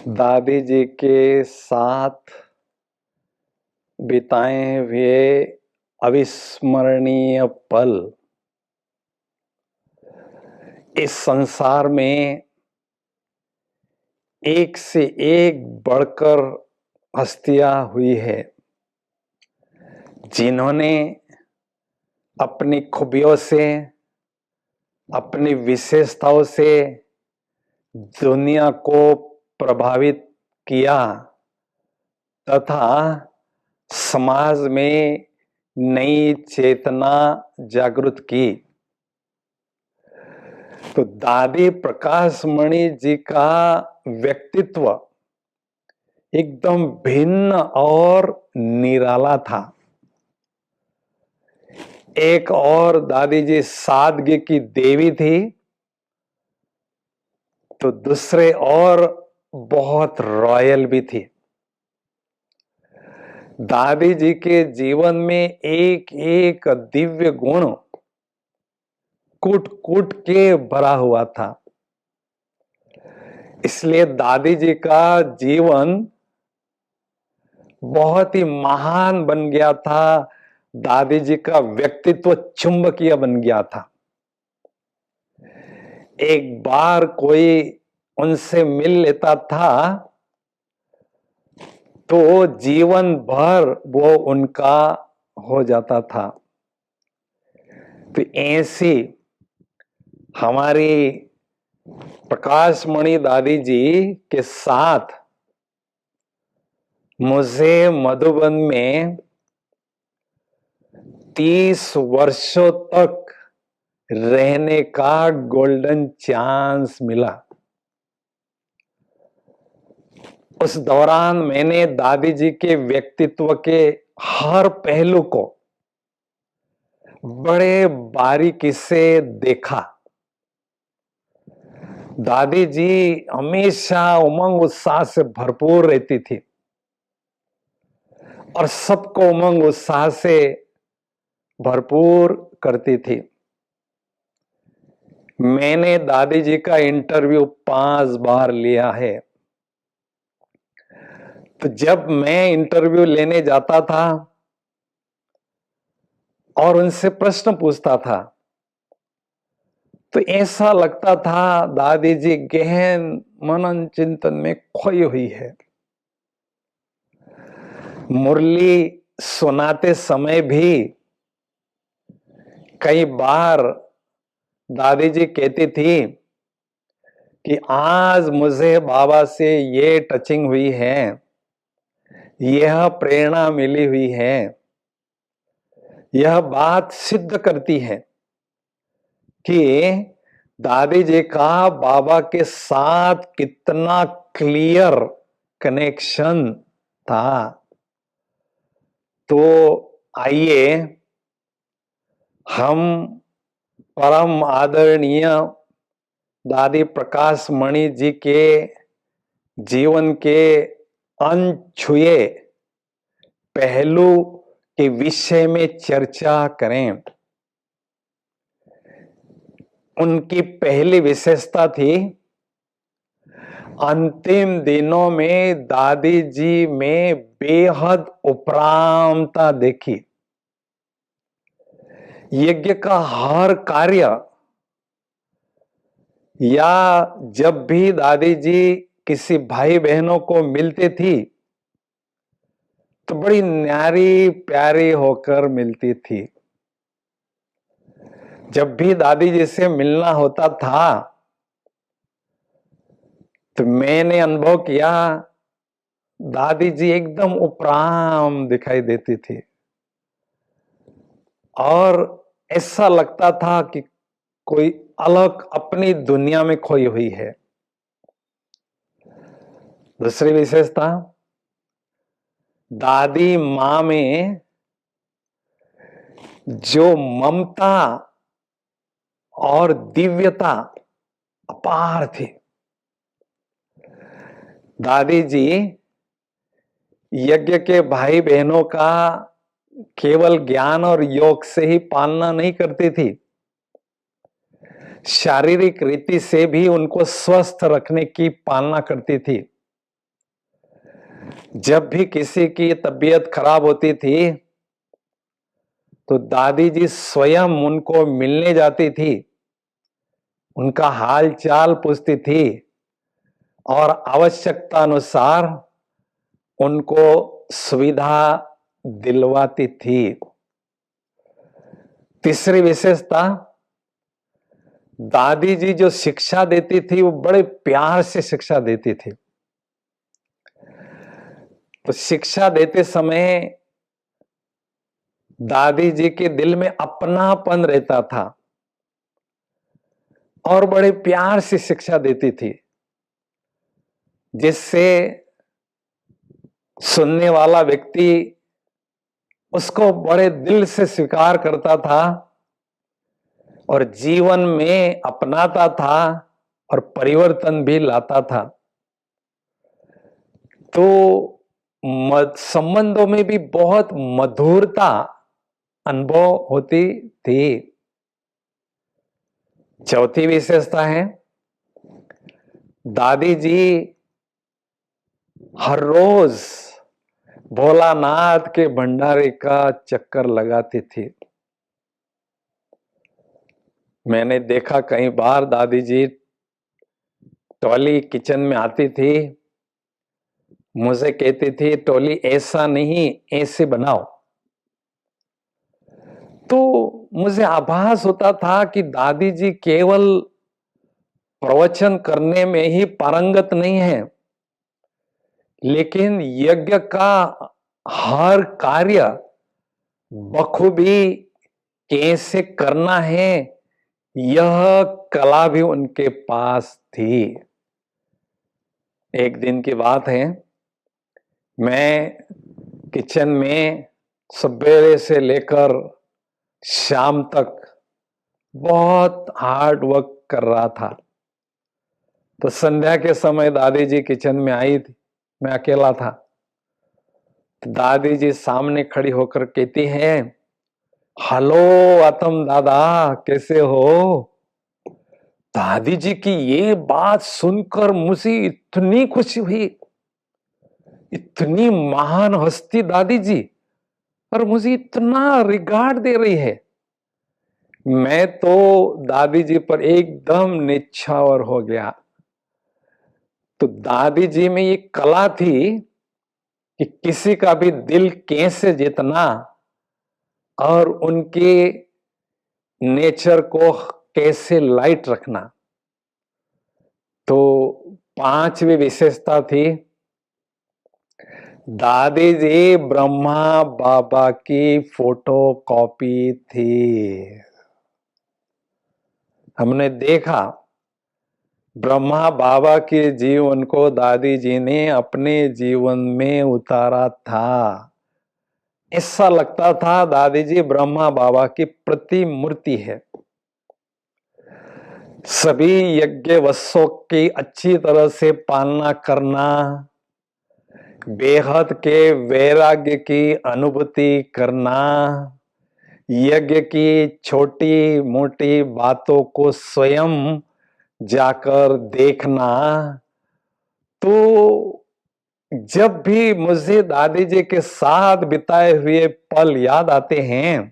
दादी जी के साथ बिताए हुए अविस्मरणीय पल इस संसार में एक से एक बढ़कर हस्तियां हुई है, जिन्होंने अपनी खूबियों से, अपनी विशेषताओं से दुनिया को प्रभावित किया तथा समाज में नई चेतना जागृत की। तो दादी प्रकाशमणि जी का व्यक्तित्व एकदम भिन्न और निराला था। एक और दादी जी सादगी की देवी थी, तो दूसरे और बहुत रॉयल भी थी। दादी जी के जीवन में एक एक दिव्य गुण कूट कूट के भरा हुआ था। इसलिए दादी जी का जीवन बहुत ही महान बन गया था। दादी जी का व्यक्तित्व चुंबकीय बन गया था। एक बार कोई उनसे मिल लेता था तो जीवन भर वो उनका हो जाता था। तो ऐसी हमारी प्रकाशमणि दादी जी के साथ मुझे मधुबन में 30 वर्षों तक रहने का गोल्डन चांस मिला। उस दौरान मैंने दादी जी के व्यक्तित्व के हर पहलू को बड़े बारीकी से देखा। दादी जी हमेशा उमंग उत्साह से भरपूर रहती थी और सबको उमंग उत्साह से भरपूर करती थी। मैंने दादी जी का इंटरव्यू 5 बार लिया है। तो जब मैं इंटरव्यू लेने जाता था और उनसे प्रश्न पूछता था तो ऐसा लगता था दादी जी गहन मनन चिंतन में खोई हुई है। मुरली सुनाते समय भी कई बार दादी जी कहती थी कि आज मुझे बाबा से ये टचिंग हुई है, यह प्रेरणा मिली हुई है। यह बात सिद्ध करती है कि दादी जी का बाबा के साथ कितना क्लियर कनेक्शन था। तो आइए हम परम आदरणीय दादी प्रकाशमणि जी के जीवन के अनछुए पहलू के विषय में चर्चा करें। उनकी पहली विशेषता थी अंतिम दिनों में दादी जी में बेहद उपरामता देखी। यज्ञ का हर कार्य या जब भी दादी जी किसी भाई बहनों को मिलती थी तो बड़ी न्यारी प्यारी होकर मिलती थी। जब भी दादी जी से मिलना होता था तो मैंने अनुभव किया दादी जी एकदम उपराम दिखाई देती थी और ऐसा लगता था कि कोई अलग अपनी दुनिया में खोई हुई है। दूसरी विशेषता, दादी मां में जो ममता और दिव्यता अपार थी। दादी जी यज्ञ के भाई बहनों का केवल ज्ञान और योग से ही पालना नहीं करती थी, शारीरिक रीति से भी उनको स्वस्थ रखने की पालना करती थी। जब भी किसी की तबीयत खराब होती थी तो दादी जी स्वयं उनको मिलने जाती थी, उनका हाल चाल पूछती थी और आवश्यकता अनुसार उनको सुविधा दिलवाती थी। तीसरी विशेषता, दादी जी जो शिक्षा देती थी वो बड़े प्यार से शिक्षा देती थी। तो शिक्षा देते समय दादी जी के दिल में अपनापन रहता था और बड़े प्यार से शिक्षा देती थी, जिससे सुनने वाला व्यक्ति उसको बड़े दिल से स्वीकार करता था और जीवन में अपनाता था और परिवर्तन भी लाता था। तो संबंधों में भी बहुत मधुरता अनुभव होती थी। चौथी विशेषता है, दादी जी हर रोज भोलानाथ के भंडारे का चक्कर लगाती थी। मैंने देखा कई बार दादी जी टोली किचन में आती थी, मुझे कहती थी टोली ऐसा नहीं ऐसे बनाओ। तो मुझे आभास होता था कि दादी जी केवल प्रवचन करने में ही पारंगत नहीं है, लेकिन यज्ञ का हर कार्य बखूबी कैसे करना है यह कला भी उनके पास थी। एक दिन की बात है, मैं किचन में सवेरे से लेकर शाम तक बहुत हार्ड वर्क कर रहा था। तो संध्या के समय दादी जी किचन में आई थी, मैं अकेला था। तो दादी जी सामने खड़ी होकर कहती हैं, हेलो आतम दादा, कैसे हो? दादी जी की ये बात सुनकर मुझे इतनी खुशी हुई, इतनी महान हस्ती दादी जी, और मुझे इतना रिगार्ड दे रही है। मैं तो दादी जी पर एकदम निछावर हो गया। तो दादी जी में ये कला थी कि किसी का भी दिल कैसे जीतना और उनके नेचर को कैसे लाइट रखना। तो पांचवी विशेषता थी, दादी जी ब्रह्मा बाबा की फोटो कॉपी थी। हमने देखा ब्रह्मा बाबा के जीवन को दादी जी ने अपने जीवन में उतारा था। ऐसा लगता था दादी जी ब्रह्मा बाबा की प्रतिमूर्ति है। सभी यज्ञ वस्सों की अच्छी तरह से पालना करना, बेहद के वैराग्य की अनुभूति करना, यज्ञ की छोटी मोटी बातों को स्वयं जाकर देखना। तो जब भी मुझे दादी जी के साथ बिताए हुए पल याद आते हैं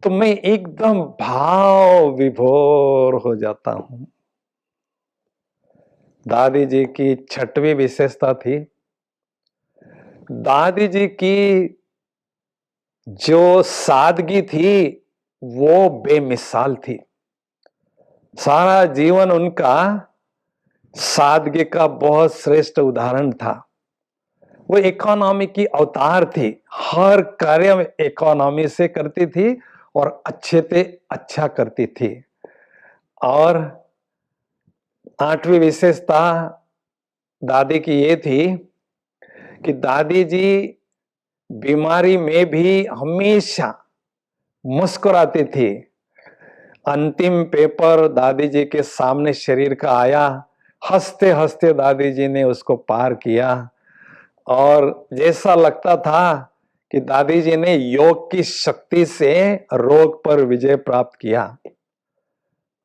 तो मैं एकदम भाव विभोर हो जाता हूं। दादी जी की छठवीं विशेषता थी, दादी जी की जो सादगी थी वो बेमिसाल थी। सारा जीवन उनका सादगी का बहुत श्रेष्ठ उदाहरण था। वो इकोनॉमी की अवतार थी, हर कार्य में इकोनॉमी से करती थी और अच्छे से अच्छा करती थी। और आठवीं विशेषता दादी की ये थी कि दादी जी बीमारी में भी हमेशा मुस्कुराती थी। अंतिम पेपर दादी जी के सामने शरीर का आया, हंसते हंसते दादी जी ने उसको पार किया और जैसा लगता था कि दादी जी ने योग की शक्ति से रोग पर विजय प्राप्त किया।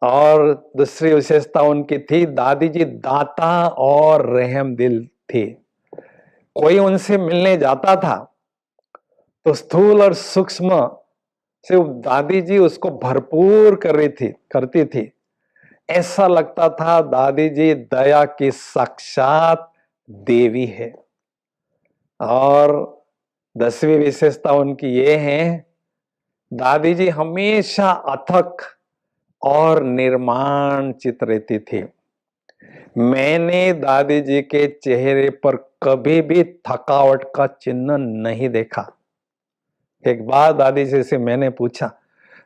और दूसरी विशेषता उनकी थी, दादी जी दाता और रहम दिल थी। कोई उनसे मिलने जाता था तो स्थूल और सूक्ष्म से दादी जी उसको भरपूर करती थी। ऐसा लगता था दादी जी दया की साक्षात देवी है। और 10वीं विशेषता उनकी ये है, दादी जी हमेशा अथक और निर्माण चित रहती थी। मैंने दादी जी के चेहरे पर कभी भी थकावट का चिन्ह नहीं देखा। एक बार दादी जी से मैंने पूछा,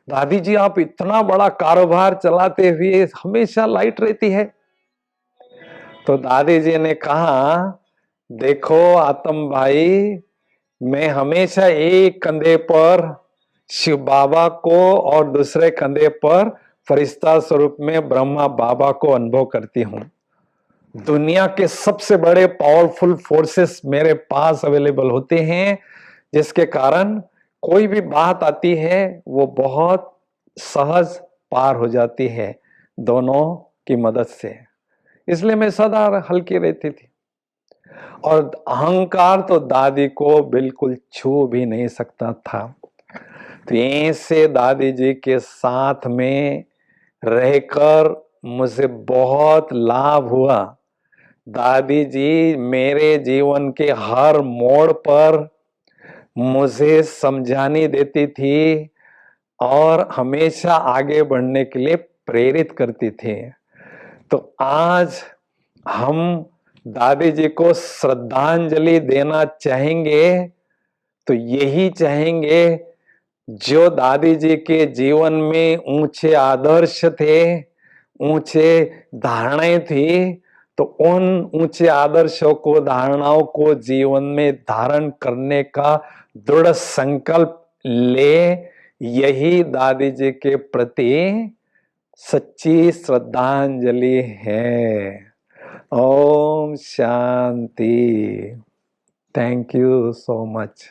दादी जी आप इतना बड़ा कारोबार चलाते हुए हमेशा लाइट रहती है? तो दादी जी ने कहा, देखो आतम भाई, मैं हमेशा एक कंधे पर शिव बाबा को और दूसरे कंधे पर फरिश्ता स्वरूप में ब्रह्मा बाबा को अनुभव करती हूं। दुनिया के सबसे बड़े पावरफुल फोर्सेस मेरे पास अवेलेबल होते हैं, जिसके कारण कोई भी बात आती है वो बहुत सहज पार हो जाती है दोनों की मदद से। इसलिए मैं सदा हल्की रहती थी। और अहंकार तो दादी को बिल्कुल छू भी नहीं सकता था। तो ऐसे दादी जी के साथ में रहकर मुझे बहुत लाभ हुआ। दादी जी मेरे जीवन के हर मोड़ पर मुझे समझानी देती थी और हमेशा आगे बढ़ने के लिए प्रेरित करती थी। तो आज हम दादी जी को श्रद्धांजलि देना चाहेंगे तो यही चाहेंगे, जो दादी जी के जीवन में ऊंचे आदर्श थे, ऊंचे धारणाएं थी, तो उन ऊंचे आदर्शों को, धारणाओं को जीवन में धारण करने का दृढ़ संकल्प ले। यही दादी जी के प्रति सच्ची श्रद्धांजलि है। ओम शांति। Thank you so much.